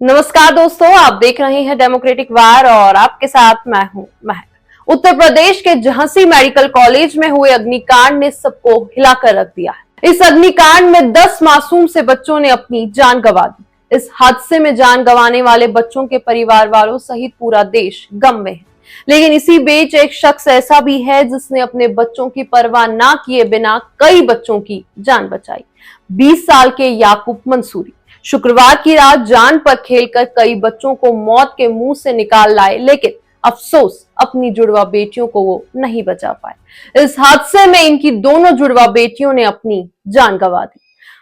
नमस्कार दोस्तों, आप देख रहे हैं डेमोक्रेटिक वार और आपके साथ मैं हूं महक। उत्तर प्रदेश के झांसी मेडिकल कॉलेज में हुए अग्निकांड ने सबको हिलाकर रख दिया है। इस अग्निकांड में 10 मासूम से बच्चों ने अपनी जान गंवा दी। इस हादसे में जान गंवाने वाले बच्चों के परिवार वालों सहित पूरा देश गम में है। लेकिन इसी बीच एक शख्स ऐसा भी है जिसने अपने बच्चों की परवाह ना किए बिना कई बच्चों की जान बचाई। 20 साल के याकूब मंसूरी शुक्रवार की रात जान पर खेलकर कई बच्चों को मौत के मुंह से निकाल लाए, लेकिन अफसोस अपनी जुड़वा बेटियों को वो नहीं बचा पाए। इस हादसे में इनकी दोनों जुड़वा बेटियों ने अपनी जान गंवा दी।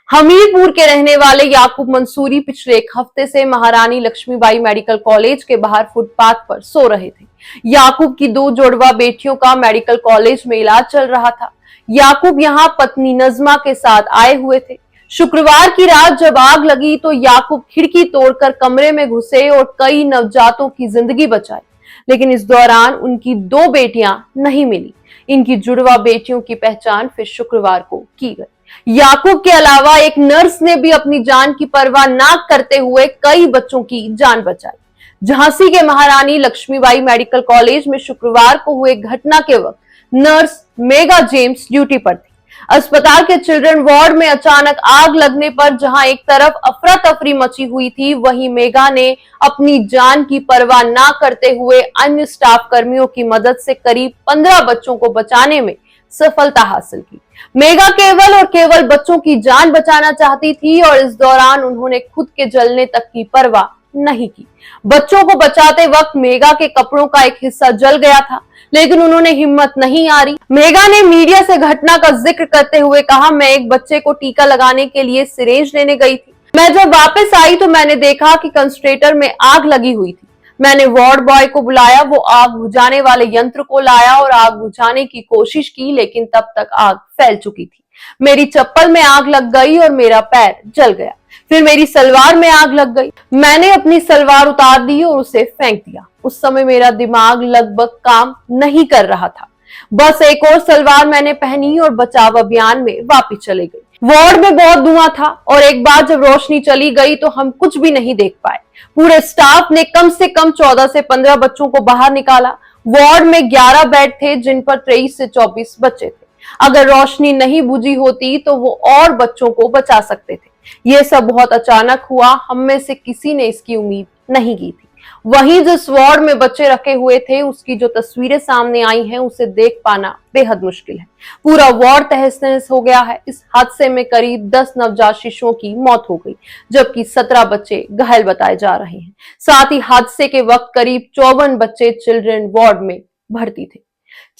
हमीरपुर के रहने वाले याकूब मंसूरी पिछले एक हफ्ते से महारानी लक्ष्मीबाई मेडिकल कॉलेज के बाहर फुटपाथ पर सो रहे थे। याकूब की दो जुड़वा बेटियों का मेडिकल कॉलेज में इलाज चल रहा था। याकूब यहाँ पत्नी नजमा के साथ आए हुए थे। शुक्रवार की रात जब आग लगी तो याकूब खिड़की तोड़कर कमरे में घुसे और कई नवजातों की जिंदगी बचाई, लेकिन इस दौरान उनकी दो बेटियां नहीं मिली। इनकी जुड़वा बेटियों की पहचान फिर शुक्रवार को की गई। याकूब के अलावा एक नर्स ने भी अपनी जान की परवाह ना करते हुए कई बच्चों की जान बचाई। झांसी के महारानी लक्ष्मीबाई मेडिकल कॉलेज में शुक्रवार को हुए घटना के वक्त नर्स मेगा जेम्स ड्यूटी पर थी। अस्पताल के चिल्ड्रन वार्ड में अचानक आग लगने पर जहां एक तरफ अफरा तफरी मची हुई थी, वहीं मेगा ने अपनी जान की परवाह ना करते हुए अन्य स्टाफ कर्मियों की मदद से करीब 15 बच्चों को बचाने में सफलता हासिल की। मेगा केवल और केवल बच्चों की जान बचाना चाहती थी और इस दौरान उन्होंने खुद के जलने तक की परवाह नहीं की। बच्चों को बचाते वक्त मेगा के कपड़ों का एक हिस्सा जल गया था, लेकिन उन्होंने हिम्मत नहीं हारी। मेगा ने मीडिया से घटना का जिक्र करते हुए कहा, मैं एक बच्चे को टीका लगाने के लिए सिरेंज लेने गई थी। मैं जब वापस आई तो मैंने देखा कि कंसंट्रेटर में आग लगी हुई थी। मैंने वार्ड बॉय को बुलाया, वो आग बुझाने वाले यंत्र को लाया और आग बुझाने की कोशिश की, लेकिन तब तक आग फैल चुकी थी। मेरी चप्पल में आग लग गई और मेरा पैर जल गया। फिर मेरी सलवार में आग लग गई। मैंने अपनी सलवार उतार दी और उसे फेंक दिया। उस समय मेरा दिमाग लगभग काम नहीं कर रहा था। बस एक और सलवार मैंने पहनी और बचाव अभियान में वापस चले गई। वार्ड में बहुत धुआं था और एक बार जब रोशनी चली गई तो हम कुछ भी नहीं देख पाए। पूरे स्टाफ ने कम से कम 14 से 15 बच्चों को बाहर निकाला। वार्ड में 11 बेड थे जिन पर 23 से 24 बच्चे थे। अगर रोशनी नहीं बुझी होती तो वो और बच्चों को बचा सकते थे। ये सब बहुत अचानक हुआ, हम में से किसी ने इसकी उम्मीद नहीं की थी। वहीं जिस वार्ड में बच्चे रखे हुए थे उसकी जो तस्वीरें सामने आई हैं उसे देख पाना बेहद मुश्किल है। पूरा वार्ड तहस नहस हो गया है। इस हादसे में करीब 10 नवजात शिशुओं की मौत हो गई, जबकि 17 बच्चे घायल बताए जा रहे हैं। साथ ही हादसे के वक्त करीब 54 बच्चे चिल्ड्रन वार्ड में भर्ती थे।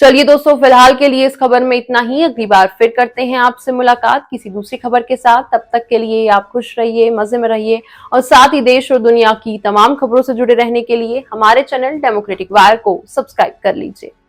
चलिए दोस्तों, फिलहाल के लिए इस खबर में इतना ही। अगली बार फिर करते हैं आपसे मुलाकात किसी दूसरी खबर के साथ। तब तक के लिए आप खुश रहिए, मजे में रहिए और साथ ही देश और दुनिया की तमाम खबरों से जुड़े रहने के लिए हमारे चैनल डेमोक्रेटिक वार को सब्सक्राइब कर लीजिए।